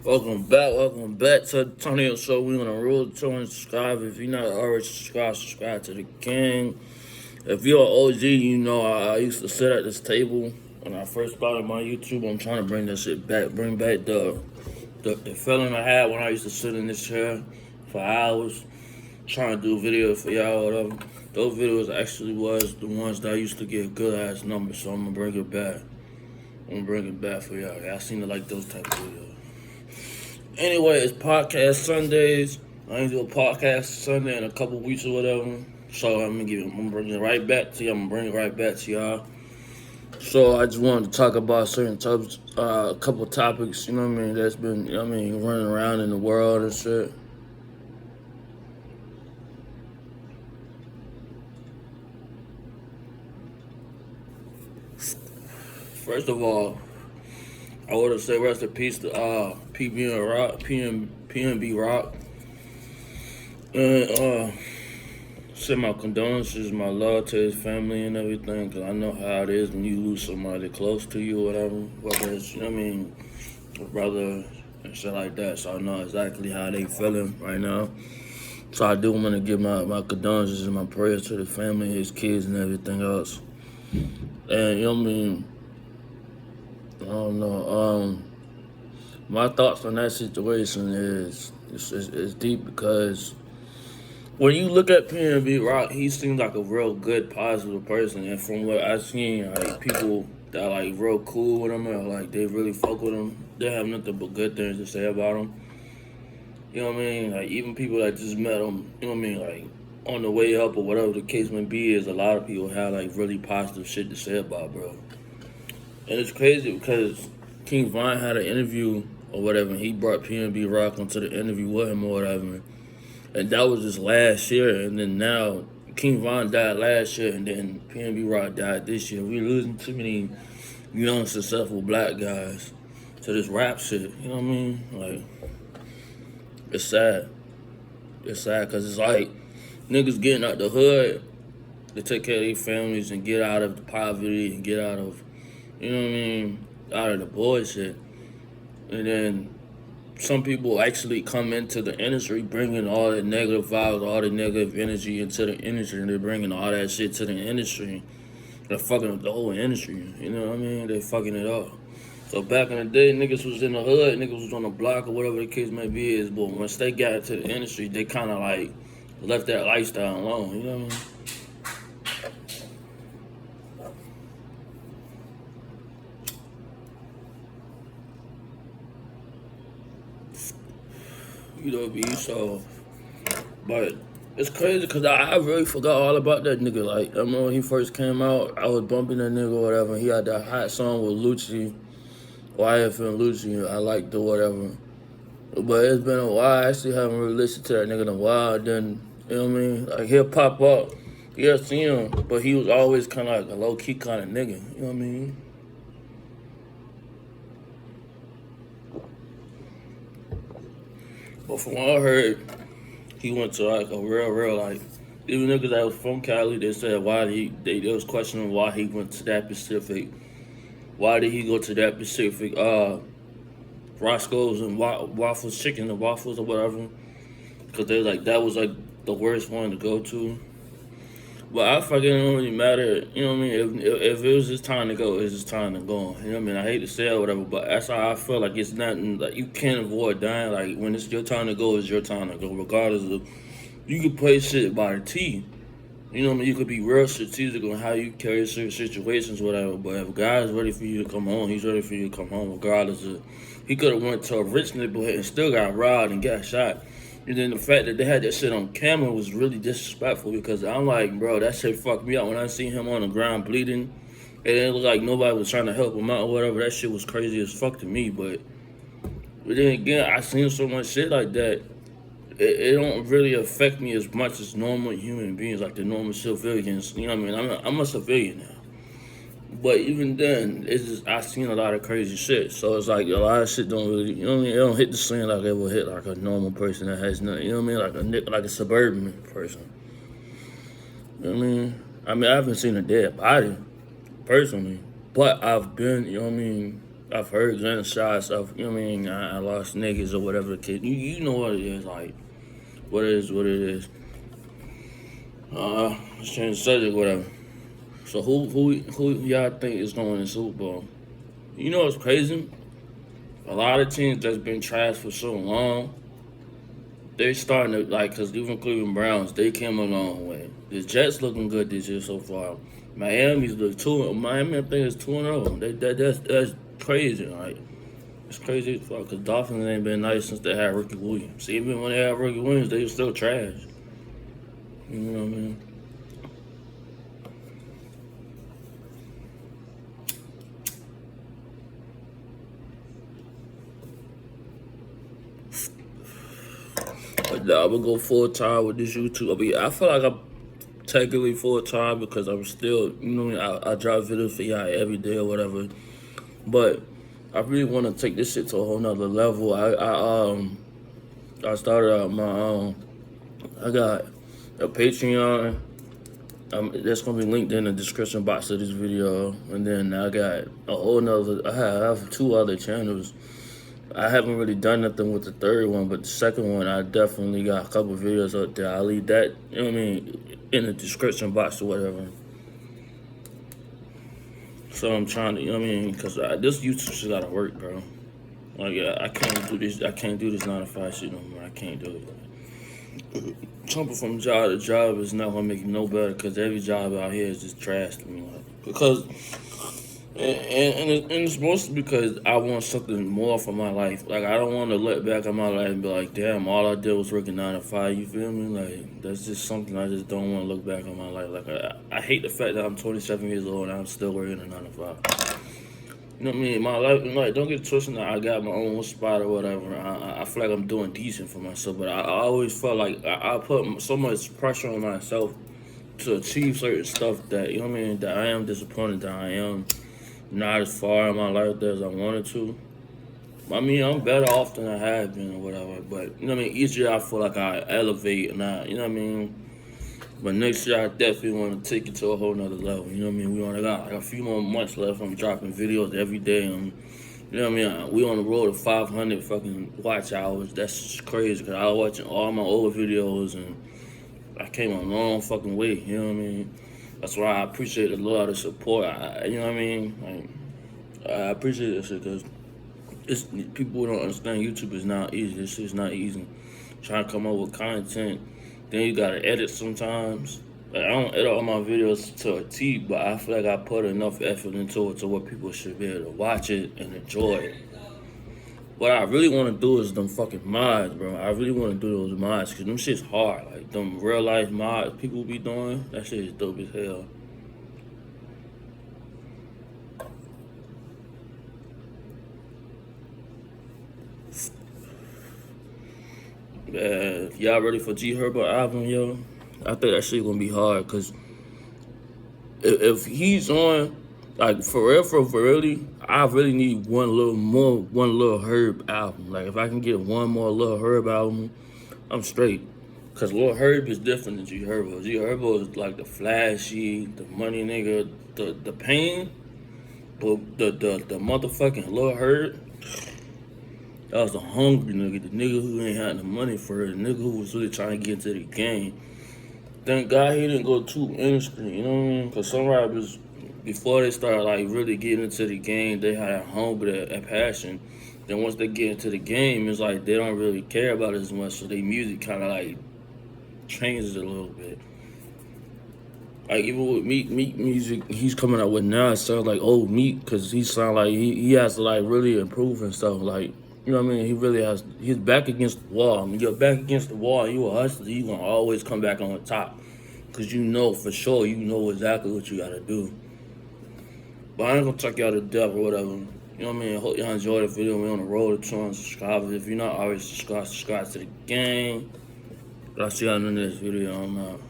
Welcome back to the TONIO'S show. We on a road to and subscribe. If you're not already subscribed, subscribe to the king. If you're an OG, you know I used to sit at this table when I first started my YouTube. I'm trying to bring that shit back, bring back the feeling I had when I used to sit in this chair for hours trying to do videos for y'all or whatever. Those videos actually was the ones that I used to get good ass numbers, so I'm gonna bring it back. I'm gonna bring it back for y'all. Y'all seem to like those type of videos. Anyway, it's podcast Sundays. I ain't do a podcast Sunday in a couple weeks or whatever. So I'm bringing it right back to you. I'm gonna bring it right back to y'all. So I just wanted to talk about certain topics, a couple topics, you know what I mean, that's been, you know what I mean, running around in the world and shit. First of all, I want to say rest in peace to PNB Rock. And send my condolences, my love to his family and everything, because I know how it is when you lose somebody close to you or whatever, whether it's, you know what I mean, a brother and shit like that. So I know exactly how they feeling right now. So I do want to give my condolences and my prayers to the family, his kids, and everything else. And, you know what I mean, I don't know. My thoughts on that situation is deep because when you look at PNB Rock, he seems like a real good, positive person. And from what I've seen, like people that are like real cool with him or like they really fuck with him, they have nothing but good things to say about him. You know what I mean? Like even people that just met him, you know what I mean? Like on the way up or whatever the case may be, is a lot of people have like really positive shit to say about bro. And it's crazy because King Von had an interview or whatever, and he brought PNB Rock onto the interview with him or whatever. And that was just last year, and then now King Von died last year, and then PNB Rock died this year. We're losing too many young, successful black guys to this rap shit. You know what I mean? Like, it's sad. It's sad because it's like niggas getting out the hood to take care of their families and get out of the poverty and get out of, you know what I mean, out of the bullshit. And then some people actually come into the industry bringing all the negative vibes, all the negative energy into the industry, and they're bringing all that shit to the industry. They're fucking up the whole industry, you know what I mean? They fucking it up. So back in the day, niggas was in the hood, niggas was on the block or whatever the case may be is, but once they got into the industry, they kind of like left that lifestyle alone, you know what I mean? You know, be so, but it's crazy because I really forgot all about that nigga. Like, I remember when he first came out, I was bumping that nigga or whatever. He had that hot song with Lucci, YF and Lucci. I liked it, whatever. But it's been a while. I actually haven't really listened to that nigga in a while. Then, you know what I mean? Like, he'll pop up. You'll see him, but he was always kind of like a low-key kind of nigga. You know what I mean? But from what I heard, he went to like a real like even niggas that was from Cali. They said why they was questioning why he went to that specific. Why did he go to that specific Roscoe's and Waffles Chicken and Waffles or whatever? Because they like that was like the worst one to go to. But I fucking don't really matter. You know what I mean? If it was his time to go, it's his time to go. You know what I mean? I hate to say it or whatever, but that's how I feel. Like it's nothing. Like you can't avoid dying. Like when it's your time to go, it's your time to go, regardless of. You can play shit by the T. You know what I mean? You could be real strategic on how you carry certain situations, whatever. But if a guy's ready for you to come home, he's ready for you to come home, regardless of. He could have went to a rich neighborhood and still got robbed and got shot. And then the fact that they had that shit on camera was really disrespectful because I'm like, bro, that shit fucked me up when I seen him on the ground bleeding. And it looked like nobody was trying to help him out or whatever. That shit was crazy as fuck to me. But then again, I seen so much shit like that. It don't really affect me as much as normal human beings, like the normal civilians. You know what I mean? I'm a civilian now. But even then, it's just I seen a lot of crazy shit. So it's like a lot of shit don't really, you know what I mean? It don't hit the same like it would hit like a normal person that has nothing. You know what I mean? Like a suburban person. You know what I mean? I haven't seen a dead body personally, but I've been, you know what I mean? I've heard gunshots. You know what I mean? I lost niggas or whatever the kid. You know what it is, like what it is, what it is. Let's change the subject, whatever. So who y'all think is going to win the Super Bowl? You know what's crazy? A lot of teams that's been trashed for so long, they starting to like, cause even Cleveland Browns, they came a long way. The Jets looking good this year so far. Miami's look Miami, I think is 2-0. That's crazy, like it's crazy as fuck. Cause Dolphins ain't been nice since they had Ricky Williams. Even when they had Ricky Williams, they were still trash. You know what I mean? But nah, I would go full time with this YouTube. I mean, I feel like I'm technically full time because I'm still, you know, what I mean, I drop videos for y'all every day or whatever. But I really want to take this shit to a whole nother level. I started out I got a Patreon. That's gonna be linked in the description box of this video, and then I got a whole nother. I have 2 other channels. I haven't really done nothing with the third one, but the second one, I definitely got a couple videos up there. I'll leave that, you know what I mean, in the description box or whatever. So I'm trying to, you know what I mean, because this YouTube shit gotta work, bro. Like, I can't do this. I can't do this 9 to 5 shit no more. I can't do it. Jumping from job to job is not gonna make you no better, because every job out here is just trash to me. Like, because. And it's mostly because I want something more for my life. Like, I don't want to look back at my life and be like, damn, all I did was working 9 to 5. You feel me? Like, that's just something I just don't want to look back on my life. Like, I hate the fact that I'm 27 years old and I'm still working a 9 to 5. You know what I mean? My life, like, don't get twisted. I got my own spot or whatever. I feel like I'm doing decent for myself, but I always felt like I put so much pressure on myself to achieve certain stuff that, you know what I mean, that I am disappointed that I am not as far in my life there as I wanted to. I mean, I'm better off than I have been or whatever. But, you know what I mean? Each year I feel like I elevate and you know what I mean? But next year I definitely want to take it to a whole nother level. You know what I mean? We only got like a few more months left. I'm dropping videos every day. You know what I mean? We on the road to 500 fucking watch hours. That's just crazy because I was watching all my old videos and I came a long fucking way. You know what I mean? That's why I appreciate a lot of the support. You know what I mean? Like, I appreciate this shit because people don't understand YouTube is not easy. This shit's not easy. Trying to come up with content, then you gotta edit sometimes. Like, I don't edit all my videos to a T, but I feel like I put enough effort into it to where people should be able to watch it and enjoy it. What I really want to do is them fucking mods, bro. I really want to do those mods because them shit's hard. Like, them real life mods people be doing, that shit is dope as hell. Y'all ready for G Herbo album, yo? I think that shit gonna be hard because if he's on, like, for real, for really, I really need one little Herb album. Like, if I can get one more Lil Herb album, I'm straight. Cause Lil Herb is different than G Herbo. G Herbo is like the flashy, the money nigga, the pain. But the motherfucking Lil Herb, that was the hungry nigga, the nigga who ain't had the money for it, the nigga who was really trying to get into the game. Thank God he didn't go too industry, you know what I mean? Cause some rappers, before they start like really getting into the game, they had hunger, that passion. Then once they get into the game, it's like they don't really care about it as much, so their music kind of like changes a little bit. Like, even with Meek music he's coming out with now, it sounds like old Meek, cause he sound like he has to like really improve and stuff. Like, you know what I mean? He really has. He's back against the wall. I mean, you're back against the wall. You a hustler. You gonna always come back on the top, cause you know for sure. You know exactly what you gotta do. But I ain't gonna talk y'all to death or whatever. You know what I mean? I hope y'all enjoyed the video. We're on the road to 200 subscribers. If you're not already subscribed to the gang. But I'll see y'all in the next video. I'm out.